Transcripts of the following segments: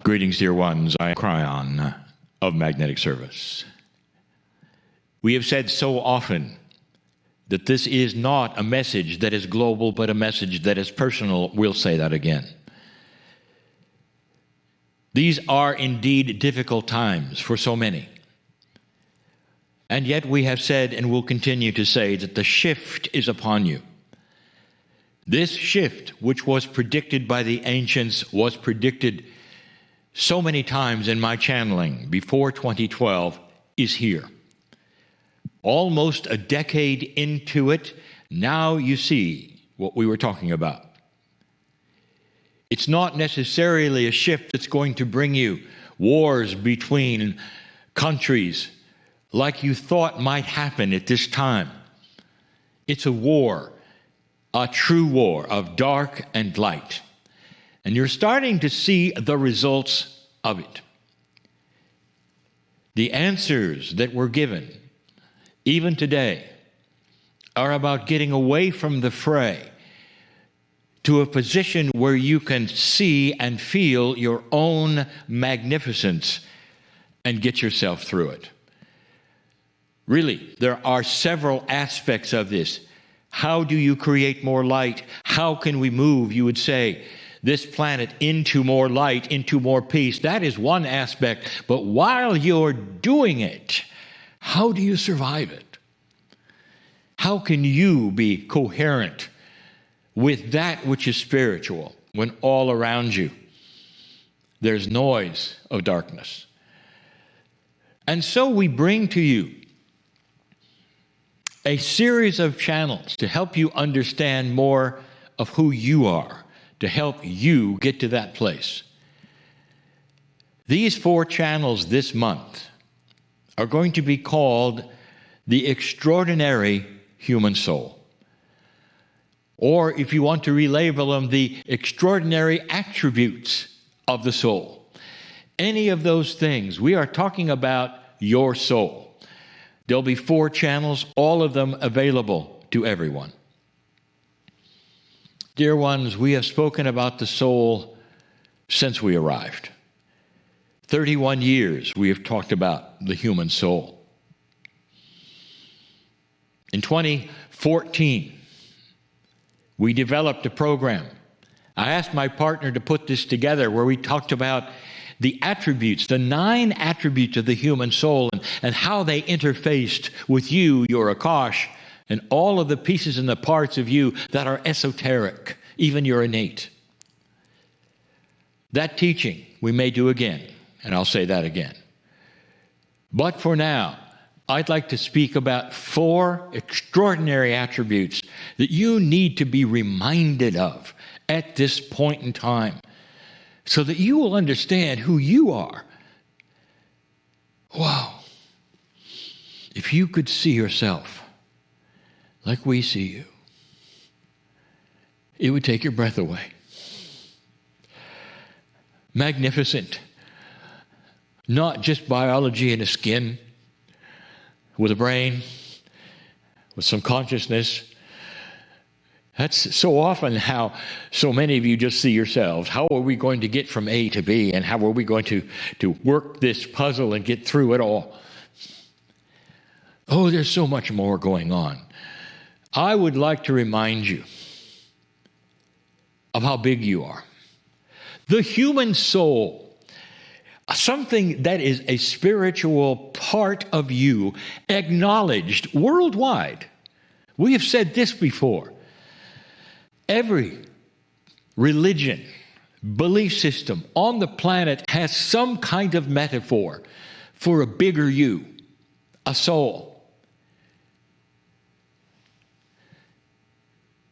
Greetings, dear ones. I am Kryon of Magnetic Service. We have said so often that this is not a message that is global, but a message that is personal. We'll say that again. These are indeed difficult times for so many. And yet we have said and will continue to say that the shift is upon you. This shift, which was predicted by the ancients, was predicted so many times in my channeling before 2012, is here. Almost a decade into it, now you see what we were talking about. It's not necessarily a shift that's going to bring you wars between countries like you thought might happen at this time. It's a war, a true war of dark and light. And you're starting to see the results of it. The answers that were given, even today, are about getting away from the fray to a position where you can see and feel your own magnificence and get yourself through it. Really, there are several aspects of this. How do you create more light? How can we move, you would say, this planet into more light, into more peace? That is one aspect. But while you're doing it, how do you survive it? How can you be coherent with that which is spiritual when all around you there's noise of darkness? And so we bring to you a series of channels to help you understand more of who you are, to help you get to that place. These 4 channels this month are going to be called the extraordinary human soul. Or if you want to relabel them, the extraordinary attributes of the soul. Any of those things, we are talking about your soul. There'll be 4 channels, all of them available to everyone. Dear ones, we have spoken about the soul since we arrived. 31 years we have talked about the human soul. In 2014, we developed a program. I asked my partner to put this together where we talked about the attributes, the 9 attributes of the human soul and how they interfaced with you, your Akash, and all of the pieces and the parts of you that are esoteric, even your innate. That teaching we may do again, and I'll say that again. But for now, I'd like to speak about 4 extraordinary attributes that you need to be reminded of at this point in time, so that you will understand who you are. Wow. If you could see yourself like we see you, it would take your breath away. Magnificent. Not just biology and a skin, with a brain, with some consciousness. That's so often how so many of you just see yourselves. How are we going to get from A to B? And how are we going to work this puzzle and get through it all? Oh, there's so much more going on. I would like to remind you of how big you are. The human soul, something that is a spiritual part of you, acknowledged worldwide. We have said this before. Every religion, belief system on the planet has some kind of metaphor for a bigger you, a soul.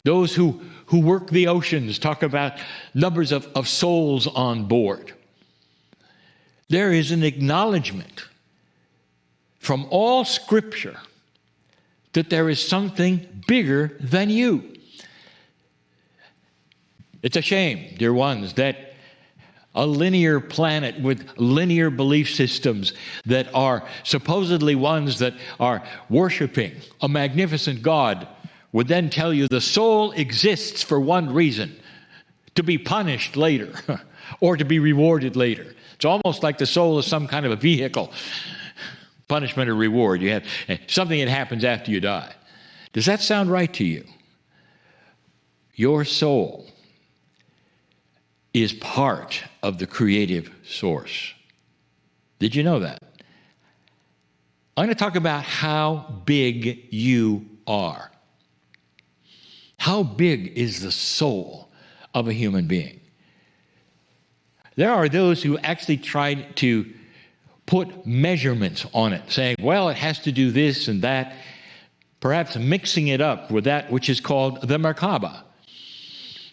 Those who work the oceans talk about numbers of souls on board. There is an acknowledgement from all Scripture that there is something bigger than you. It's a shame, dear ones, that a linear planet with linear belief systems that are supposedly ones that are worshiping a magnificent God would then tell you the soul exists for one reason, to be punished later. or to be rewarded later. It's almost like the soul is some kind of a vehicle, punishment or reward. You have something that happens after you die. Does that sound right to you? Your soul is part of the creative source. Did you know that? I'm going to talk about how big you are. How big is the soul of a human being? There are those who actually try to put measurements on it, saying, well, it has to do this and that, perhaps mixing it up with that which is called the Merkaba,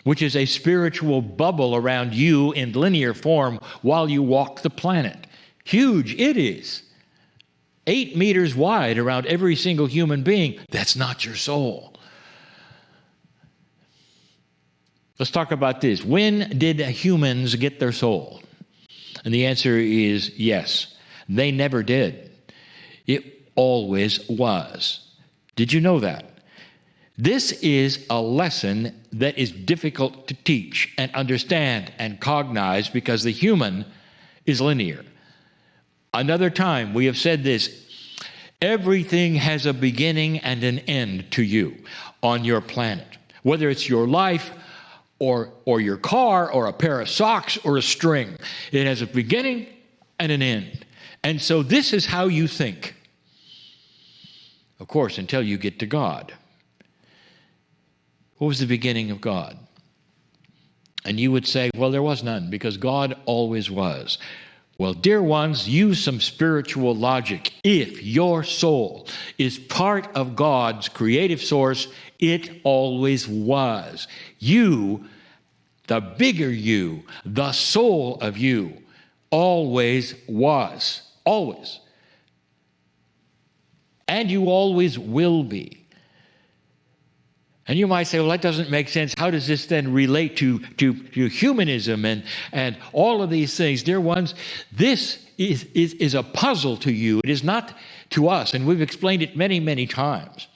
which is a spiritual bubble around you in linear form while you walk the planet. Huge it is. 8 meters wide around every single human being. That's not your soul. Let's talk about this. When did humans get their soul? And the answer is yes. They never did. It always was. Did you know that? This is a lesson that is difficult to teach and understand and cognize because the human is linear. Another time we have said this. Everything has a beginning and an end to you on your planet. Whether it's your life or your car or a pair of socks or a string. It has a beginning and an end. And so this is how you think. Of course, until you get to God. What was the beginning of God? And you would say, well, there was none because God always was. Well, dear ones, use some spiritual logic. If your soul is part of God's creative source, it always was. You, the bigger you, the soul of you, always was. Always. And you always will be. And you might say, well, that doesn't make sense. How does this then relate to humanism and all of these things? Dear ones, this is a puzzle to you. It is not to us. And we've explained it many, many times.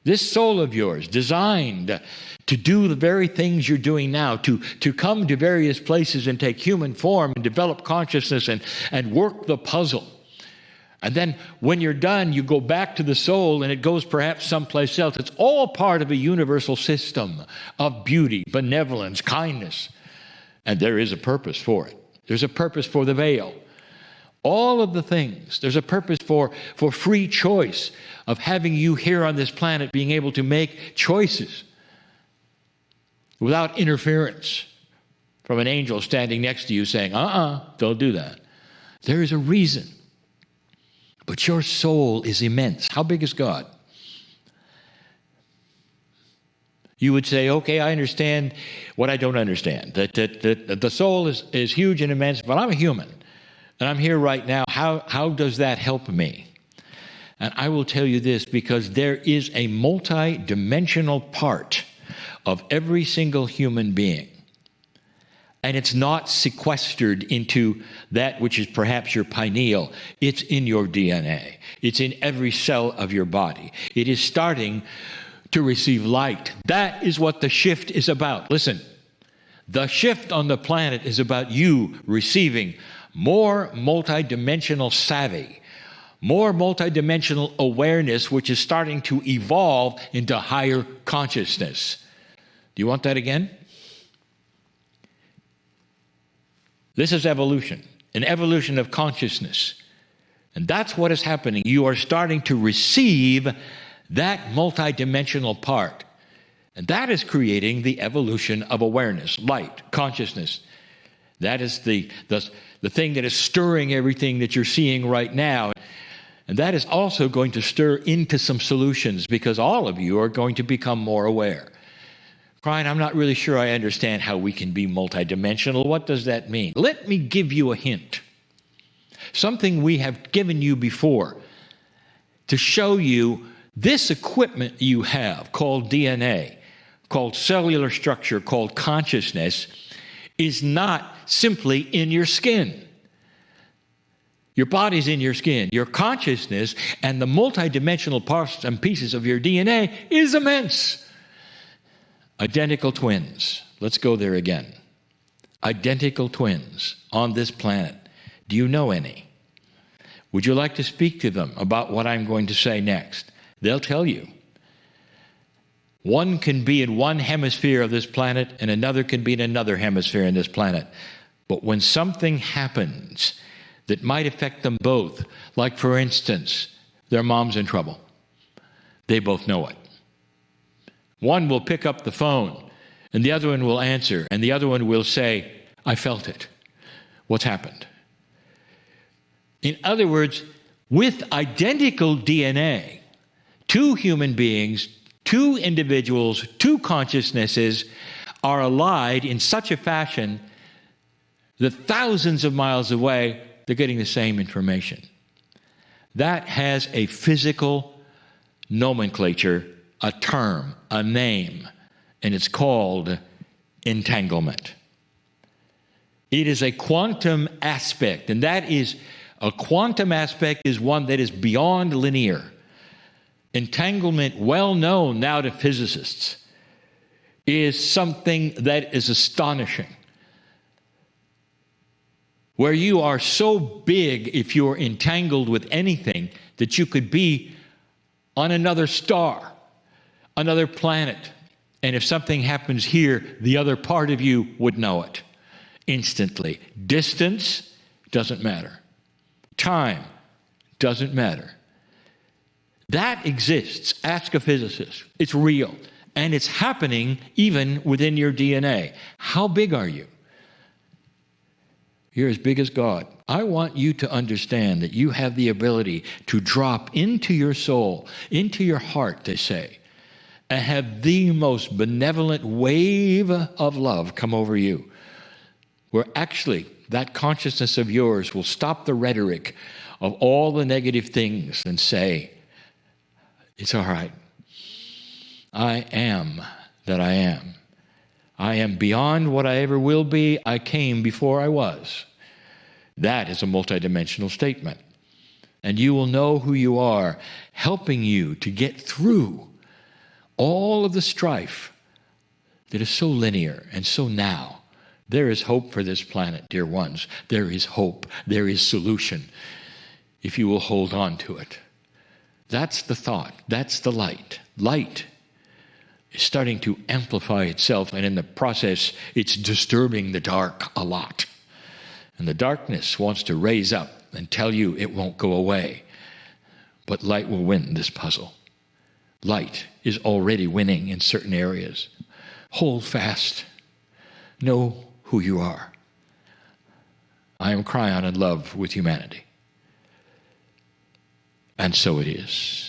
This soul of yours, designed to do the very things you're doing now, to come to various places and take human form and develop consciousness and work the puzzle. And then when you're done, you go back to the soul and it goes perhaps someplace else. It's all part of a universal system of beauty, benevolence, kindness. And there is a purpose for it. There's a purpose for the veil. All of the things. There's a purpose for free choice of having you here on this planet being able to make choices without interference from an angel standing next to you saying, don't do that. There is a reason. But your soul is immense. How big is God? You would say, okay, I understand what I don't understand. That the soul is huge and immense, but I'm a human. And I'm here right now. How does that help me? And I will tell you this, because there is a multi-dimensional part of every single human being. And it's not sequestered into that which is perhaps your pineal. It's in your DNA. It's in every cell of your body. It is starting to receive light. That is what the shift is about. Listen, the shift on the planet is about you receiving more multidimensional savvy, more multidimensional awareness, which is starting to evolve into higher consciousness. Do you want that again? This is evolution, an evolution of consciousness. And that's what is happening. You are starting to receive that multidimensional part. And that is creating the evolution of awareness, light, consciousness. That is the thing that is stirring everything that you're seeing right now. And that is also going to stir into some solutions because all of you are going to become more aware. Kryon, I'm not really sure I understand how we can be multidimensional. What does that mean? Let me give you a hint. Something we have given you before to show you this equipment you have called DNA, called cellular structure, called consciousness, is not simply in your skin. Your body's in your skin. Your consciousness and the multidimensional parts and pieces of your DNA is immense. Identical twins. Let's go there again. identical twins on this planet. Do you know any? Would you like to speak to them about what I'm going to say next? They'll tell you. One can be in one hemisphere of this planet and another can be in another hemisphere in this planet. But when something happens that might affect them both, like for instance, their mom's in trouble, they both know it. One will pick up the phone and the other one will answer and the other one will say, I felt it. What's happened? In other words, with identical DNA, two human beings, two individuals, two consciousnesses are allied in such a fashion that thousands of miles away, they're getting the same information. That has a physical nomenclature, a term, a name, and it's called entanglement. It is a quantum aspect, and that is, a quantum aspect is one that is beyond linear. Entanglement, well known now to physicists, is something that is astonishing. Where you are so big, if you're entangled with anything, that you could be on another star, another planet. And if something happens here, the other part of you would know it instantly. Distance doesn't matter. Time doesn't matter. That exists. Ask a physicist. It's real. And it's happening even within your DNA. How big are you? You're as big as God. I want you to understand that you have the ability to drop into your soul, into your heart, they say, and have the most benevolent wave of love come over you, where actually that consciousness of yours will stop the rhetoric of all the negative things and say, it's all right. I am that I am. I am beyond what I ever will be. I came before I was. That is a multidimensional statement. And you will know who you are, helping you to get through all of the strife that is so linear and so now. There is hope for this planet, dear ones. There is hope. There is solution, if you will hold on to it. That's the thought. That's the light. Light is starting to amplify itself, and in the process, it's disturbing the dark a lot. And the darkness wants to raise up and tell you it won't go away. But light will win this puzzle. Light is already winning in certain areas. Hold fast. Know who you are. I am Kryon in love with humanity. And so it is.